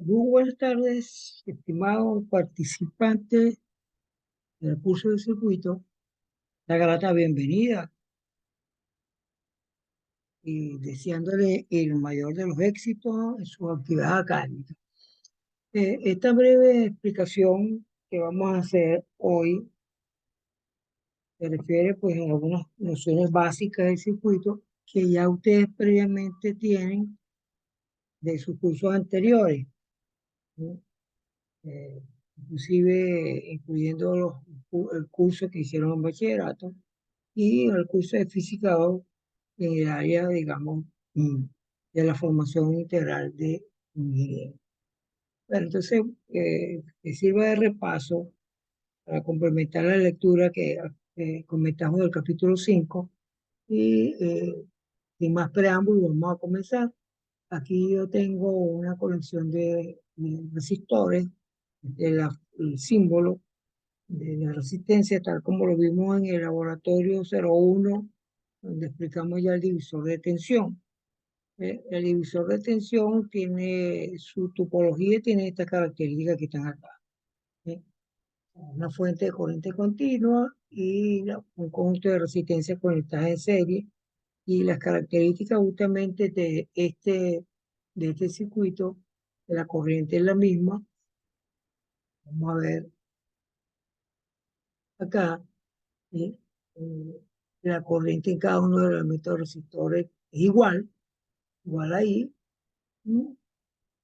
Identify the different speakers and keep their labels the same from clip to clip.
Speaker 1: Muy buenas tardes, estimado participante del curso de circuito. La grata bienvenida y deseándole el mayor de los éxitos en su actividad académica. Esta breve explicación que vamos a hacer hoy se refiere pues a algunas nociones básicas del circuito que ya ustedes previamente tienen de sus cursos anteriores, ¿no? Eh, Inclusive incluyendo el curso que hicieron en bachillerato y el curso de física 2 en el área, digamos, de la formación integral de ingeniería. Bueno, entonces, que sirva de repaso para complementar la lectura que comentamos del capítulo 5 y sin más preámbulos, vamos a comenzar. Aquí yo tengo una colección de resistores, el símbolo de la resistencia, tal como lo vimos en el laboratorio 01, donde explicamos ya el divisor de tensión. El divisor de tensión tiene su topología, tiene estas características que están acá. ¿Eh? Una fuente de corriente continua y un conjunto de resistencias conectadas en serie. Y las características justamente de este circuito, de la corriente es la misma. Vamos a ver acá. ¿Sí? Eh, la corriente en cada uno de los elementos resistores es igual ahí, ¿no?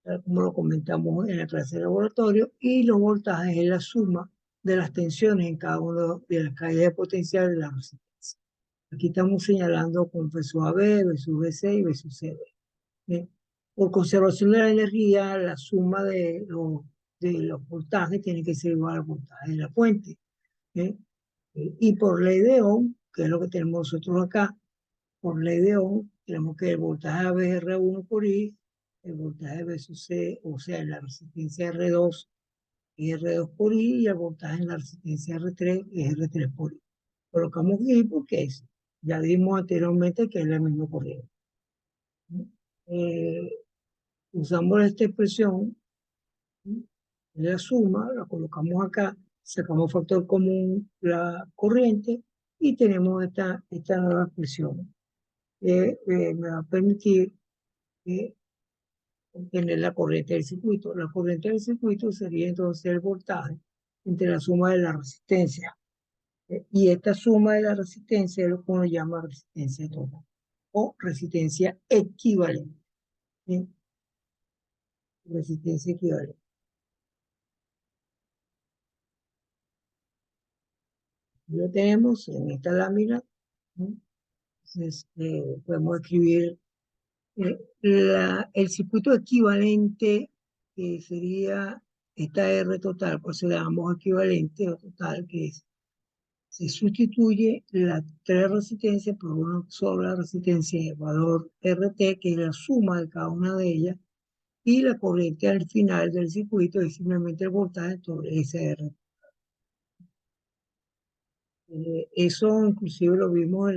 Speaker 1: Tal como lo comentamos en la clase de laboratorio, y los voltajes es la suma de las tensiones en cada uno de las caídas de potencial de la resistencia. Aquí estamos señalando con versus AB, versus BC y versus CD. ¿Sí? Por conservación de la energía, la suma de los voltajes tiene que ser igual al voltaje de la fuente. ¿Sí? Y por ley de Ohm, que es lo que tenemos nosotros acá, por ley de Ohm, tenemos que el voltaje AB es R1 por I, el voltaje versus C, o sea, en la resistencia R2 es R2 por I, y el voltaje en la resistencia R3 es R3 por I. Colocamos I porque ya vimos anteriormente que es la misma corriente. Eh, Usamos esta expresión, ¿sí? La suma, la colocamos acá, sacamos factor común la corriente y tenemos esta nueva expresión que me va a permitir obtener la corriente del circuito. La corriente del circuito sería entonces el voltaje entre la suma de la resistencia. Y esta suma de la resistencia es lo que uno llama resistencia total o resistencia equivalente. ¿Sí? Resistencia equivalente. Lo tenemos en esta lámina, ¿no? Entonces, podemos escribir el circuito equivalente, que sería esta R total, pues le damos equivalente o total, que es, se sustituye las tres resistencias por una sola resistencia de valor RT, que es la suma de cada una de ellas, y la corriente al final del circuito es simplemente el voltaje sobre ese R. Eso inclusive lo vimos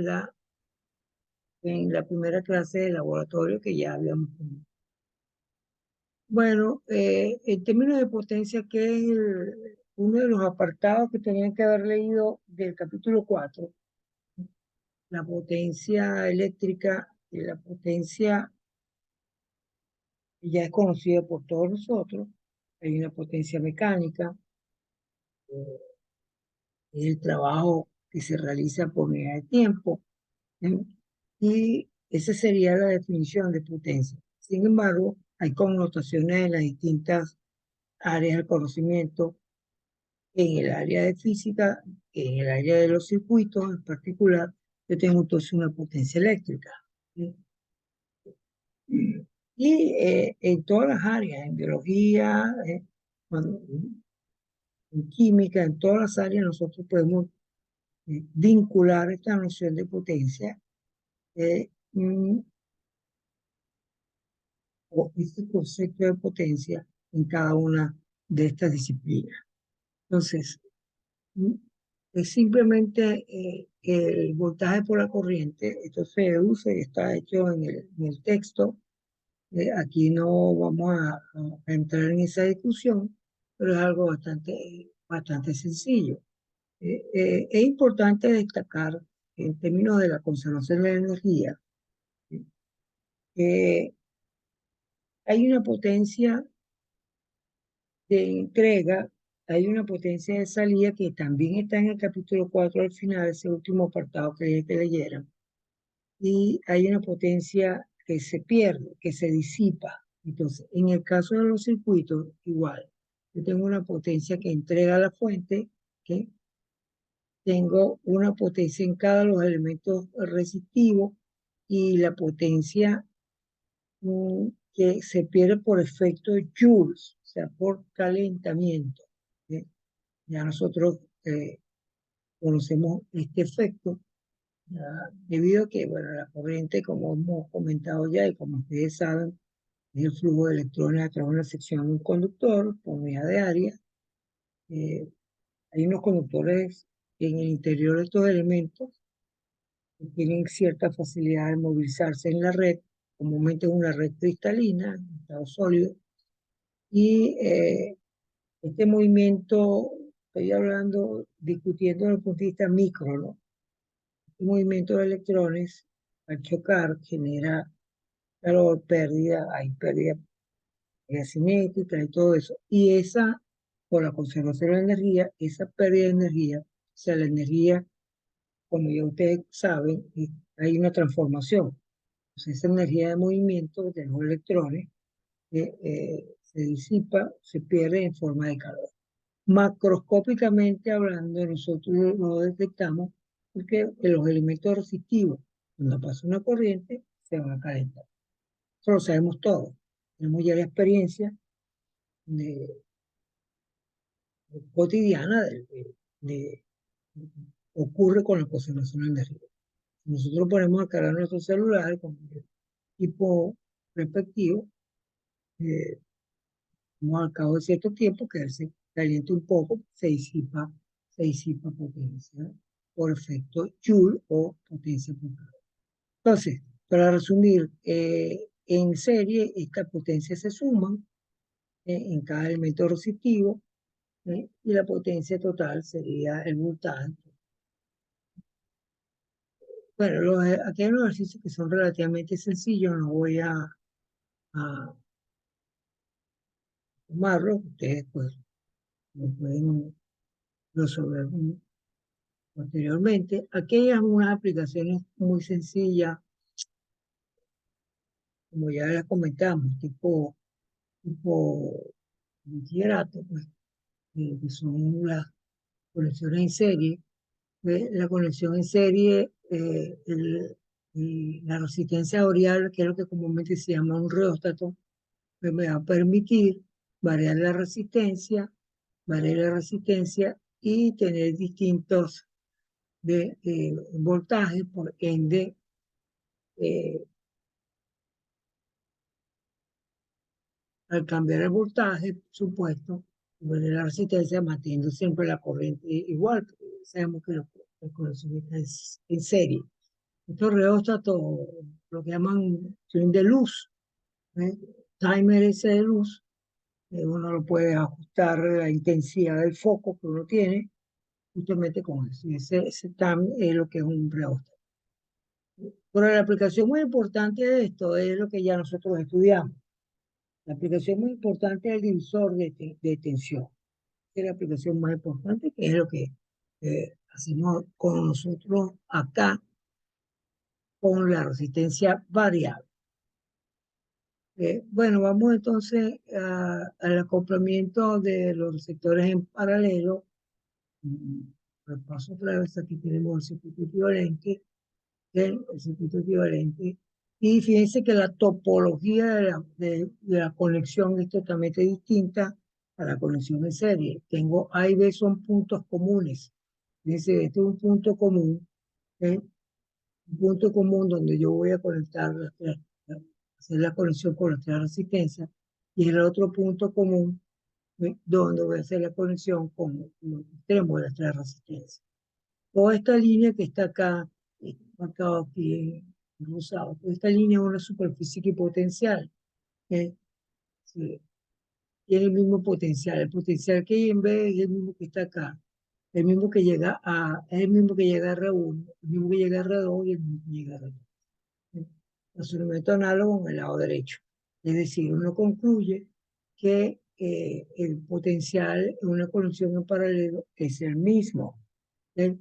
Speaker 1: en la primera clase de laboratorio que ya habíamos tenido. Bueno, en términos de potencia, que es uno de los apartados que tenían que haber leído del capítulo 4, la potencia eléctrica y la potencia ya es conocida por todos nosotros. Hay una potencia mecánica, eh, es el trabajo que se realiza por unidad de tiempo, ¿eh? Y esa sería la definición de potencia. Sin embargo, hay connotaciones en las distintas áreas del conocimiento. En el área de física, en el área de los circuitos en particular, yo tengo entonces una potencia eléctrica. ¿Sí? Y en todas las áreas, en biología, en química, en todas las áreas, nosotros podemos vincular esta noción de potencia o este concepto de potencia en cada una de estas disciplinas. Entonces, mm, es simplemente el voltaje por la corriente. Esto se deduce, está hecho en el texto, Aquí no vamos a entrar en esa discusión, pero es algo bastante sencillo. Es importante destacar en términos de la conservación de la energía, que hay una potencia de entrega, hay una potencia de salida que también está en el capítulo 4 al final, ese último apartado que dije que leyeran, y hay una potencia que se pierde, que se disipa. Entonces, en el caso de los circuitos, igual, yo tengo una potencia que entrega a la fuente, que tengo una potencia en cada de los elementos resistivos y la potencia que se pierde por efecto Joules, o sea, por calentamiento. ¿Sí? Ya nosotros conocemos este efecto, ya, debido a que, bueno, la corriente, como hemos comentado ya y como ustedes saben, es el flujo de electrones a través de una sección de un conductor por unidad de área. Eh, Hay unos conductores en el interior de estos elementos que tienen cierta facilidad de movilizarse en la red, comúnmente es una red cristalina, en estado sólido, y este movimiento, estoy hablando, discutiendo desde el punto de vista micro, ¿no? Este movimiento de electrones al chocar genera calor, pérdida, hay pérdida cinética y todo eso. Y esa, por la conservación de la energía, esa pérdida de energía, o sea, la energía, como ya ustedes saben, hay una transformación. Entonces, esa energía de movimiento de los electrones se disipa, se pierde en forma de calor. Macroscópicamente hablando, nosotros lo detectamos porque los elementos resistivos, cuando pasa una corriente, se van a calentar. Eso lo sabemos todos. Tenemos ya la experiencia de, cotidiana de- ocurre con la conservación de energía. Nosotros ponemos a cargar nuestro celular con el tipo respectivo, eh, al cabo de cierto tiempo, que él se calienta un poco, se disipa potencia por efecto Joule o potencia por calor. Entonces, para resumir, en serie, estas potencias se suman en cada elemento resistivo, y la potencia total sería el voltaje. Bueno, aquí hay unos ejercicios que son relativamente sencillos, no voy a tomarlos, ustedes pues lo pueden resolver posteriormente. Aquí hay algunas aplicaciones muy sencillas, como ya les comentamos, tipo bachillerato, pues, que son las conexiones en serie. La conexión en serie, la resistencia variable, que es lo que comúnmente se llama un reóstato, pues me va a permitir variar la resistencia y tener distintos voltajes, por ende, eh, al cambiar el voltaje, por supuesto, variar la resistencia, manteniendo siempre la corriente igual, porque sabemos que la conexión está en serie. Estos reóstatos, lo que llaman swing de luz, ¿eh? Timer ese de luz, uno lo puede ajustar la intensidad del foco que uno tiene, justamente con eso. Y ese time es lo que es un reóstato. Pero la aplicación muy importante de esto es lo que ya nosotros estudiamos. La aplicación muy importante es el divisor de tensión. Es la aplicación más importante, que es lo que hacemos con nosotros acá con la resistencia variable. Bueno, vamos entonces al acoplamiento de los receptores en paralelo. Mm, Repaso otra vez, aquí tenemos el circuito equivalente, el circuito equivalente. Y fíjense que la topología de la conexión es totalmente distinta a la conexión en serie. Tengo A y B son puntos comunes. Fíjense, este es un punto común, ¿eh? Un punto común donde yo voy a conectar, hacer la conexión con las tres resistencias, y el otro punto común, donde voy a hacer la conexión con los extremos de las tres resistencias. Toda esta línea que está acá, marcado aquí en rosado, toda esta línea es una superficie equipotencial. eh, sí, tiene el mismo potencial. El potencial que hay en B es el mismo que está acá. El mismo que llega es el mismo que llega a R1, el mismo que llega a R2 y el mismo que llega a R2. Razonamiento análogo en el lado derecho. Es decir, uno concluye que el potencial en una conexión en paralelo es el mismo. ¿Sí?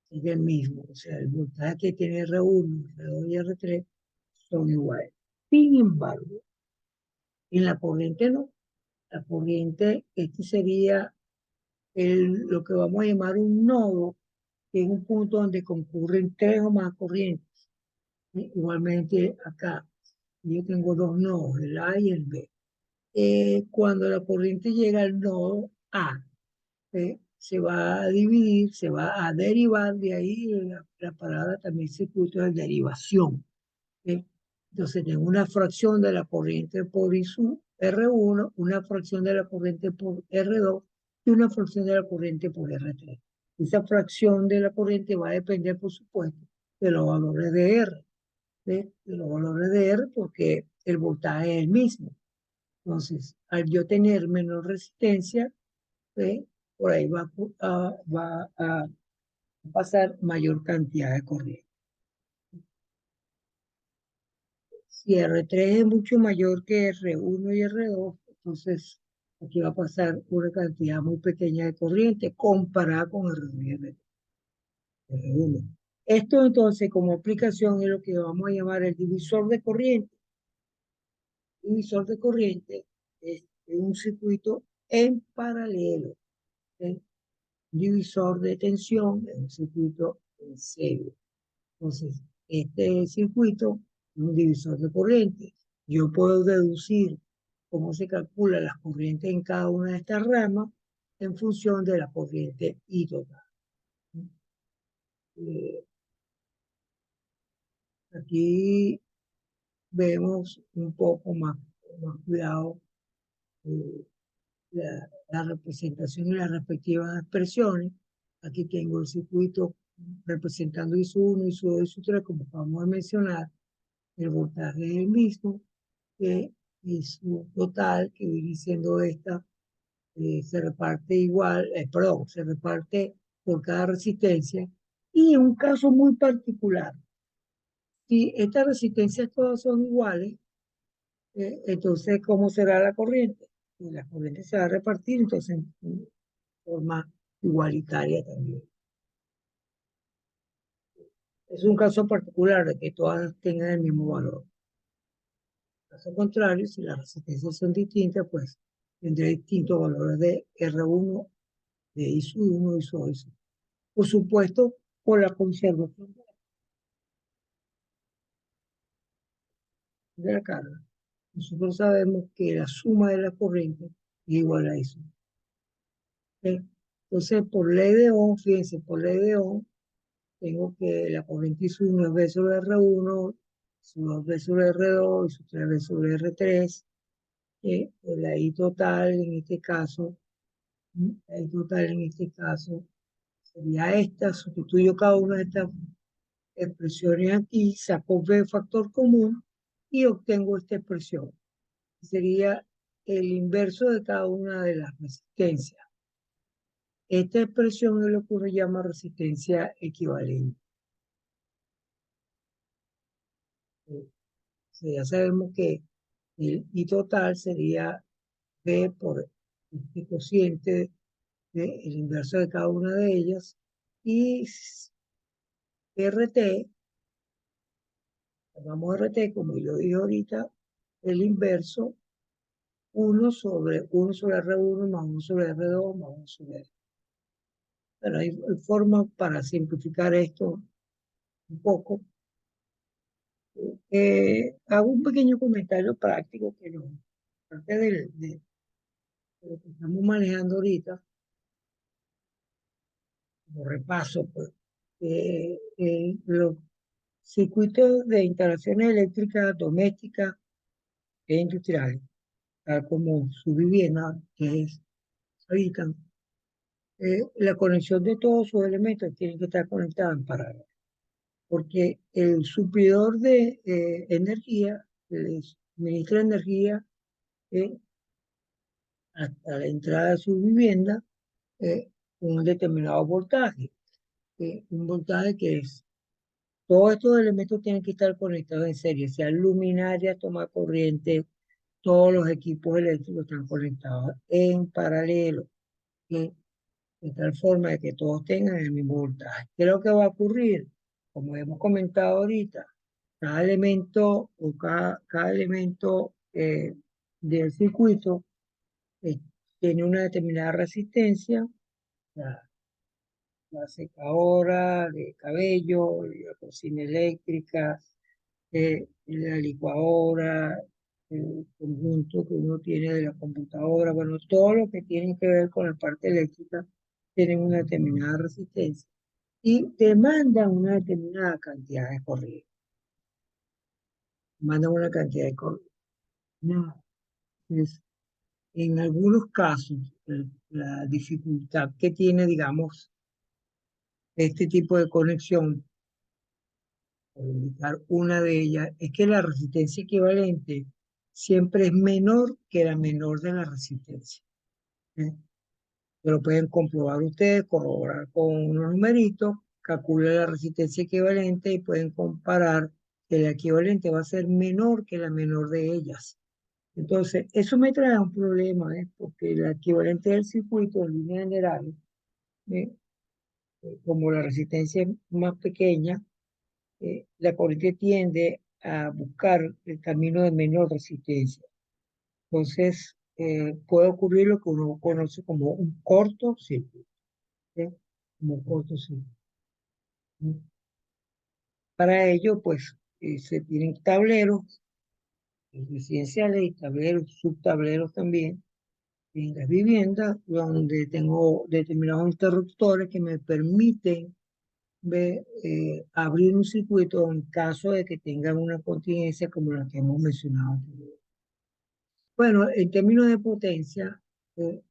Speaker 1: Es el mismo. O sea, el voltaje que tiene R1, R2 y R3 son iguales. Sin embargo, en la corriente no. La corriente, este sería lo que vamos a llamar un nodo, que es un punto donde concurren tres o más corrientes. Igualmente acá, yo tengo dos nodos, el A y el B. Cuando la corriente llega al nodo A, se va a dividir, se va a derivar, de ahí la palabra también circuito de derivación. ¿Sí? Entonces tengo una fracción de la corriente por I sub R1, una fracción de la corriente por R2 y una fracción de la corriente por R3. Esa fracción de la corriente va a depender, por supuesto, de los valores de R, ¿sí? De los valores de R porque el voltaje es el mismo. Entonces, al yo tener menor resistencia, ¿sí? Por ahí va a pasar mayor cantidad de corriente. Si R3 es mucho mayor que R1 y R2, entonces aquí va a pasar una cantidad muy pequeña de corriente comparada con R2 y R1. Esto entonces como aplicación es lo que vamos a llamar el divisor de corriente. El divisor de corriente es un circuito en paralelo. ¿Sí? Divisor de tensión es un circuito en serie. Entonces, este circuito es un divisor de corriente. Yo puedo deducir cómo se calcula las corrientes en cada una de estas ramas en función de la corriente I total. Eh, Aquí vemos un poco más cuidado la representación y las respectivas expresiones. Aquí tengo el circuito representando ISO1, ISO2, ISO3, como acabamos de mencionar. El voltaje es el mismo, que y su total, que viene siendo esta, se reparte igual, perdón, se reparte por cada resistencia. Y en un caso muy particular, si estas resistencias todas son iguales, entonces, ¿cómo será la corriente? Y la corriente se va a repartir, entonces, en forma igualitaria también. Es un caso particular de que todas tengan el mismo valor. Caso contrario, si las resistencias son distintas, pues tendré distintos valores de R1, de ISO1, ISO2. Por supuesto, por la conservación de la carga. Nosotros sabemos que la suma de la corriente es igual a eso. ¿Sí? Entonces, por ley de Ohm, fíjense, por ley de Ohm, tengo que la corriente ISO1 es V sobre R1, ISO2 V sobre R2, ISO3 V sobre R3, la I total en este caso, la I total en este caso sería esta, sustituyo cada una de estas expresiones aquí, saco B factor común y obtengo esta expresión. Sería el inverso de cada una de las resistencias. Esta expresión es lo que uno llama resistencia equivalente. O sea, ya sabemos que el I total sería B por este cociente el inverso de cada una de ellas y RT, llamamos RT como yo dije ahorita, el inverso 1 sobre R1 más 1 sobre R2 más 1 sobre R. Pero hay formas para simplificar esto un poco. Hago un pequeño comentario práctico que no, parte de lo que estamos manejando ahorita, como repaso, pues, los circuitos de instalaciones eléctricas domésticas e industriales, tal como su vivienda, que es, habitan, la conexión de todos sus elementos tiene que estar conectada en paralelo, porque el suplidor de energía suministra energía hasta la entrada de su vivienda con un determinado voltaje. Un voltaje que es, todos estos elementos tienen que estar conectados en serie, sea luminaria, toma corriente, todos los equipos eléctricos están conectados en paralelo, ¿sí? De tal forma de que todos tengan el mismo voltaje. ¿Qué es lo que va a ocurrir? Como hemos comentado ahorita, cada elemento o cada elemento del circuito eh, tiene una determinada resistencia, la, la secadora de cabello, la cocina eléctrica, la licuadora, el conjunto que uno tiene de la computadora, bueno, todo lo que tiene que ver con la parte eléctrica tiene una determinada resistencia y demanda una determinada cantidad de corriente, demanda una cantidad de corriente. No, es, en algunos casos, la dificultad que tiene, digamos, este tipo de conexión, por indicar una de ellas, es que la resistencia equivalente siempre es menor que la menor de la resistencia. ¿Eh? Lo pueden comprobar ustedes, corroborar con unos numeritos, calculan la resistencia equivalente y pueden comparar que la equivalente va a ser menor que la menor de ellas. Entonces, eso me trae un problema, porque la equivalente del circuito en línea general, ¿eh? Como la resistencia es más pequeña, la corriente tiende a buscar el camino de menor resistencia. Entonces, puede ocurrir lo que uno conoce como un cortocircuito, ¿sí? Como un cortocircuito. Para ello, pues, se tienen tableros residenciales y tableros, subtableros también, en las viviendas, donde tengo determinados interruptores que me permiten abrir un circuito en caso de que tengan una contingencia como la que hemos mencionado anteriormente. Bueno, en términos de potencia, eh,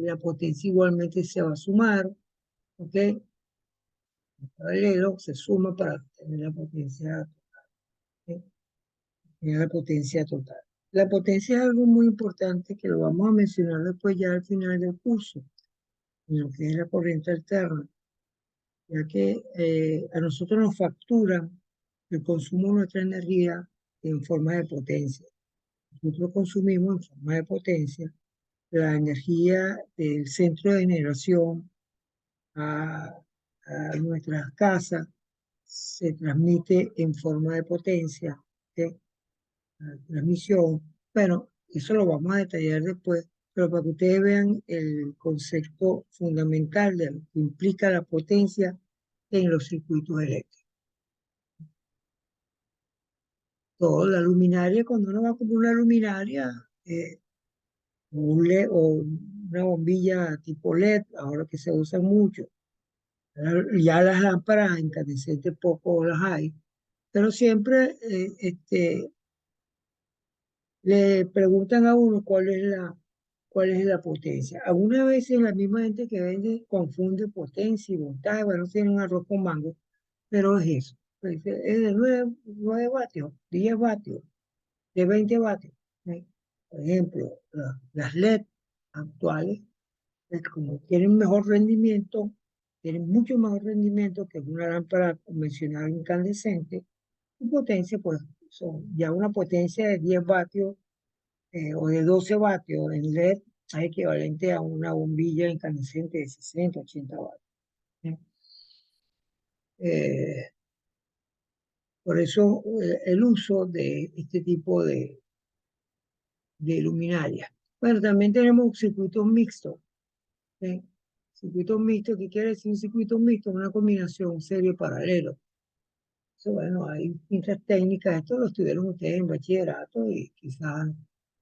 Speaker 1: la potencia igualmente se va a sumar, ¿ok? El paralelo se suma para tener la potencia, ¿eh? Tener la potencia total. La potencia es algo muy importante que lo vamos a mencionar después ya al final del curso, en lo que es la corriente alterna, ya que a nosotros nos facturan el consumo de nuestra energía en forma de potencia. Nosotros consumimos en forma de potencia la energía del centro de generación a nuestras casas, se transmite en forma de potencia, ¿ok? La transmisión. Bueno, eso lo vamos a detallar después, pero para que ustedes vean el concepto fundamental de lo que implica la potencia en los circuitos eléctricos. Toda la luminaria, cuando uno va a comprar una luminaria, o una bombilla tipo LED, ahora que se usa mucho. Ya las lámparas incandescentes poco las hay, pero siempre le preguntan a uno cuál es la potencia. Algunas veces la misma gente que vende confunde potencia y voltaje, bueno, tienen un arroz con mango, pero es eso. Pues, es de 9 vatios, 10 vatios, de 20 vatios. ¿Sí? Por ejemplo, las LED actuales, como tienen mejor rendimiento, tienen mucho mejor rendimiento que una lámpara convencional incandescente, su potencia, pues, son ya una potencia de 10 vatios o de 12 vatios en LED, es equivalente a una bombilla incandescente de 60, 80 vatios. ¿Sí? Eh, por eso el uso de este tipo de luminaria. Bueno, también tenemos circuitos mixtos. ¿Sí? Circuitos mixtos, ¿qué quiere decir un circuito mixto? Una combinación serie paralelo. Eso, bueno, hay distintas técnicas, esto lo estudiaron ustedes en bachillerato y quizás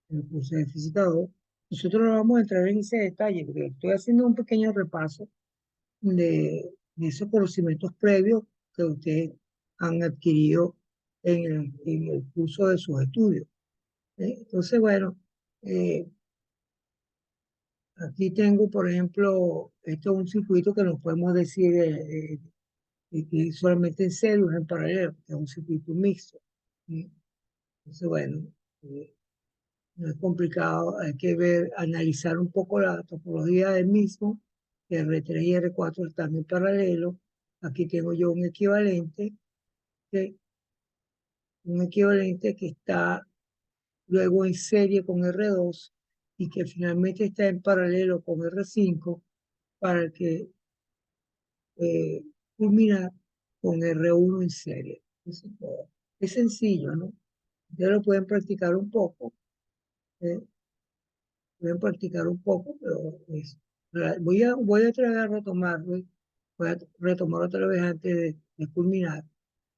Speaker 1: en el curso de física 2. Nosotros no vamos a entrar en ese detalle, porque estoy haciendo un pequeño repaso de esos conocimientos previos que ustedes han adquirido en el curso de sus estudios. Entonces, bueno, eh, aquí tengo, por ejemplo, esto es un circuito que nos podemos decir que solamente en serio, en paralelo, que es un circuito mixto. ¿Sí? Entonces, bueno, eh, no es complicado, hay que ver, analizar un poco la topología del mismo. R3 y R4 están en paralelo. Aquí tengo yo un equivalente que está luego en serie con R2 y que finalmente está en paralelo con R5 para el que eh, culmina con R1 en serie. Eso es todo. Es sencillo, ¿no? Ustedes lo pueden practicar un poco, ¿eh? Pueden practicar un poco, pero voy a tratar de retomarlo, voy a retomar otra vez antes de culminar.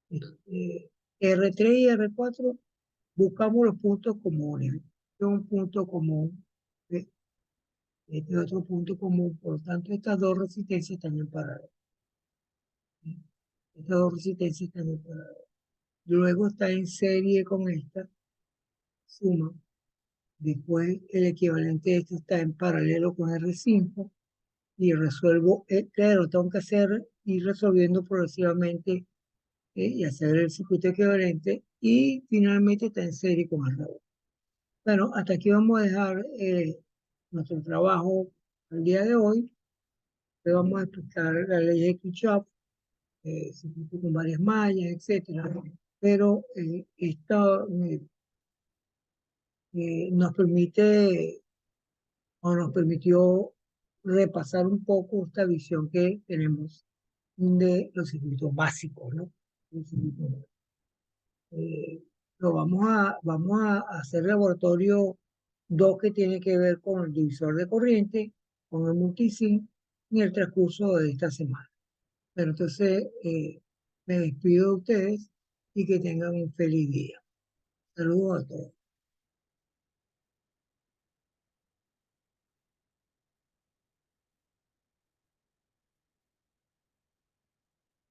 Speaker 1: Eh, R3 y R4 buscamos los puntos comunes. Este es un punto común, ¿eh? Este es otro punto común, por lo tanto, estas dos resistencias están en paralelo, ¿eh? Estas dos resistencias están en paralelo. Luego está en serie con esta suma. Después el equivalente de esto está en paralelo con R5 y resuelvo, claro, tengo que hacer, ir resolviendo progresivamente y hacer el circuito equivalente y finalmente está en serie con R2. Bueno, hasta aquí vamos a dejar nuestro trabajo el día de hoy. Le vamos a explicar la ley de Kirchhoff, circuito con varias mallas, etcétera. Pero esto nos permite o nos permitió repasar un poco esta visión que tenemos de los circuitos básicos, ¿no? Los circuitos básicos. Vamos a hacer laboratorio 2 que tiene que ver con el divisor de corriente, con el multisim, en el transcurso de esta semana. Pero entonces me despido de ustedes y que tengan un feliz día. Saludos a todos.